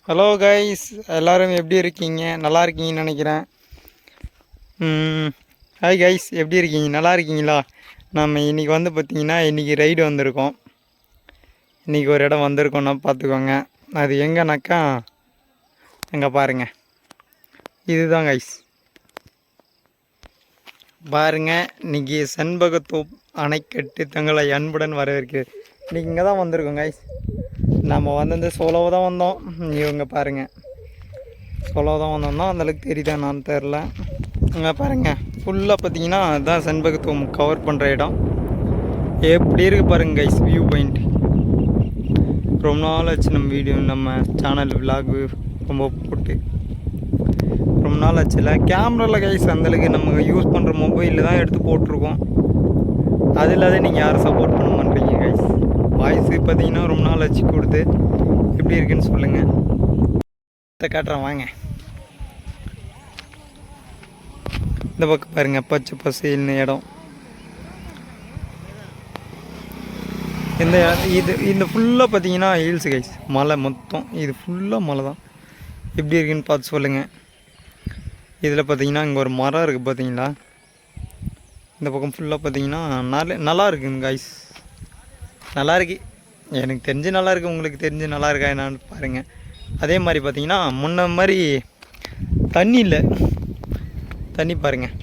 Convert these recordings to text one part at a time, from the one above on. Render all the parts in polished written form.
Hello guys, எல்லோரும் எப்படி இருக்கீங்க? நல்லா இருக்கீங்கன்னு நினைக்கிறேன். ஹாய் கைஸ், எப்படி இருக்கீங்க? நல்லா இருக்கீங்களா? நம்ம இன்றைக்கி வந்து பார்த்திங்கன்னா இன்றைக்கி ரைடு வந்திருக்கோம். இன்றைக்கி ஒரு இடம் வந்திருக்கோன்னா பார்த்துக்கோங்க. அது எங்கேனாக்கா எங்கே பாருங்கள், இதுதான் கைஸ். பாருங்கள், இன்றைக்கி செண்பகத்தோப் அணைக்கட்டு தங்களை அன்புடன் வரவேற்கு. இன்றைக்கி இங்கே தான் வந்திருக்கோம் கைஸ். நம்ம வந்து சோலோவாக தான் வந்தோம். இவங்க பாருங்கள், சோலோவாக தான் வந்தோம்னா அந்தளவுக்கு தெரியுதா நான் தெரில. இங்கே பாருங்கள், ஃபுல்லாக பார்த்தீங்கன்னா அதுதான் செண்பகத்தோம் கவர் பண்ணுற இடம். எப்படி இருக்குது பாருங்கள் கைஸ், வியூ பாயிண்ட். ரொம்ப நாள் ஆச்சு நம்ம வீடியோ, நம்ம சேனல் விலாகு ரொம்ப போட்டு ரொம்ப நாள் ஆச்சுல. கேமராவில் கைஸ் அந்தளவுக்கு நம்ம யூஸ் பண்ணுற மொபைலில் தான் எடுத்து போட்டிருக்கோம். அது இல்லாத நீங்கள் யாரும் சப்போர்ட் பண்ண மாட்டீங்க கைஸ். வாய்ஸு பார்த்தீங்கன்னா ரொம்ப நாள் ஆச்சு கொடுத்து. எப்படி இருக்குன்னு சொல்லுங்கள். இதை காட்டுறேன் வாங்க. இந்த பக்கம் பாருங்கள், பச்சை பசேல்னு இடம். இந்த ஃபுல்லாக பார்த்தீங்கன்னா ஹில்ஸ் கைஸ், மலை மொத்தம். இது ஃபுல்லாக மலை தான். எப்படி இருக்குன்னு பார்த்து சொல்லுங்கள். இதில் பார்த்தீங்கன்னா இங்கே ஒரு மரம் இருக்குது பார்த்தீங்களா. இந்த பக்கம் ஃபுல்லாக பார்த்தீங்கன்னா நல்லா இருக்குங்க கைஸ். நல்லா இருக்கு, எனக்கு தெரிஞ்சு நல்லா இருக்குது. உங்களுக்கு தெரிஞ்சு நல்லா இருக்கா என்னான்னு பாருங்கள். அதே மாதிரி பார்த்தீங்கன்னா முன்ன மாதிரி தண்ணி இல்லை. தண்ணி பாருங்கள்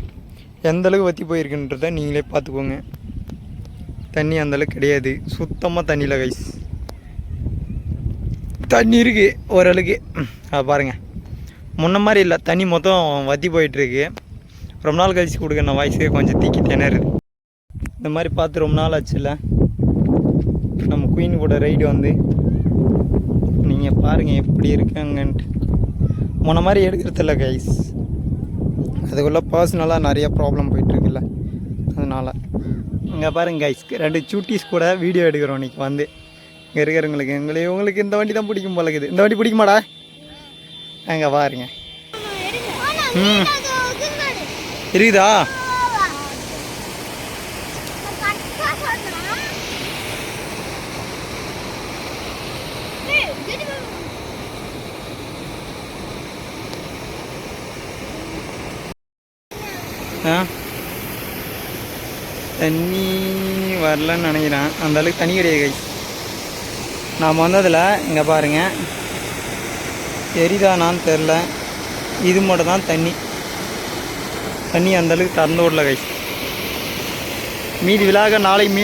எந்தளவுக்கு வற்றி போயிருக்குன்றத நீங்களே பார்த்துக்கோங்க. தண்ணி அந்தளவுக்கு கிடையாது, சுத்தமாக தண்ணி இல்லை கைஸ். தண்ணி இருக்குது ஓரளவுக்கு, அது பாருங்கள். முன்ன மாதிரி இல்லை, தண்ணி மொத்தம் வற்றி போயிட்டுருக்கு. ரொம்ப நாள் கழிச்சு கொடுக்குற வாய்ஸே கொஞ்சம் தீக்கி திணறுது. இந்த மாதிரி பார்த்து ரொம்ப நாள் ஆச்சு இல்லை. நம்ம குயின் கூட ரைடு வந்து நீங்கள் பாருங்கள் எப்படி இருக்குங்கன்ட்டு. முன்ன மாதிரி எடுக்கிறதில்ல கைஸ், அதுக்குள்ளே பர்சனலாக நிறைய ப்ராப்ளம் போயிட்டுருக்குல்ல, அதனால். இங்கே பாருங்க கைஸ், 2 சூட்டிஸ் கூட வீடியோ எடுக்கிறோம் இன்றைக்கி வந்து. இங்கே இருக்கிறவங்களுக்கு உங்களுக்கு இந்த வண்டி தான் பிடிக்கும் போல இருக்குது. இந்த வண்டி பிடிக்குமாடா? அங்கே பாருங்க. இருக்குதா? தண்ணி வரலன்னு நினைக்கிறேன். அந்தளவுக்கு தண்ணி கிடையாது கைஸ். நாம் வந்ததில் இங்கே பாருங்கள், தெரியுதானான்னு தெரில. இது மட்டும் தான் தண்ணி அந்தளவுக்கு திறந்து விடல கைஸ். மீதி விழாக நாளை